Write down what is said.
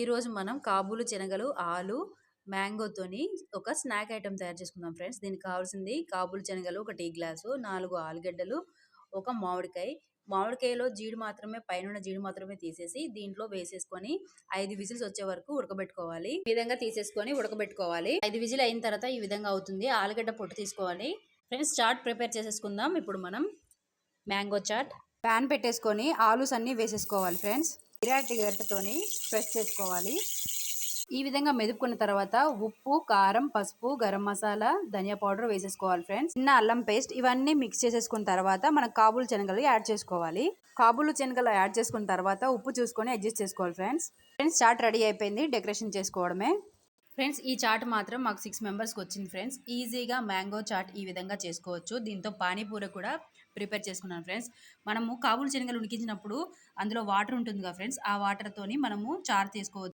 ఈరోజు మనం కాబూలు శనగలు, ఆలు, మ్యాంగోతోని ఒక స్నాక్ ఐటెమ్ తయారు చేసుకుందాం ఫ్రెండ్స్. దీనికి కావాల్సింది కాబూలు శనగలు ఒక టీ గ్లాసు, 4 ఆలుగడ్డలు, ఒక మామిడికాయ. మామిడికాయలో జీడి మాత్రమే పైనున్న జీడి మాత్రమే తీసేసి దీంట్లో వేసేసుకొని 5 విజిల్స్ వచ్చే వరకు ఉడకబెట్టుకోవాలి. ఈ విధంగా తీసేసుకొని ఉడకబెట్టుకోవాలి. 5 విజిల్ అయిన తర్వాత ఈ విధంగా అవుతుంది. ఆలుగడ్డ పొట్టు తీసుకోవాలి. ఫ్రెండ్స్ చాట్ ప్రిపేర్ చేసేసుకుందాం. ఇప్పుడు మనం మ్యాంగో చాట్ ప్యాన్ పెట్టేసుకొని ఆలూస్ అన్ని వేసేసుకోవాలి ఫ్రెండ్స్. ఇరాటి గరిటెతోని ప్రెస్ చేసుకోవాలి. ఈ విధంగా మెదుపుకున్న తర్వాత ఉప్పు, కారం, పసుపు, గరం మసాలా, ధనియా పౌడర్ వేసేసుకోవాలి ఫ్రెండ్స్. చిన్న అల్లం పేస్ట్ ఇవన్నీ మిక్స్ చేసేసుకున్న తర్వాత మనం కాబూలు శనగలు యాడ్ చేసుకోవాలి. కాబూలు శనగలు యాడ్ చేసుకున్న తర్వాత ఉప్పు చూసుకొని అడ్జస్ట్ చేసుకోవాలి ఫ్రెండ్స్. చాట్ రెడీ అయిపోయింది. డెకరేషన్ చేసుకోవడమే ఫ్రెండ్స్. ఈ చాట్ మాత్రం మాకు 6 మెంబర్స్కి వచ్చింది ఫ్రెండ్స్. ఈజీగా మ్యాంగో చాట్ ఈ విధంగా చేసుకోవచ్చు. దీంతో పానీపూరి కూడా ప్రిపేర్ చేసుకున్నాను ఫ్రెండ్స్. మనము కాబూలు శనగలు ఉడికించినప్పుడు అందులో వాటర్ ఉంటుంది కదా ఫ్రెండ్స్, ఆ వాటర్తోని మనము చారు తీసుకోవచ్చు.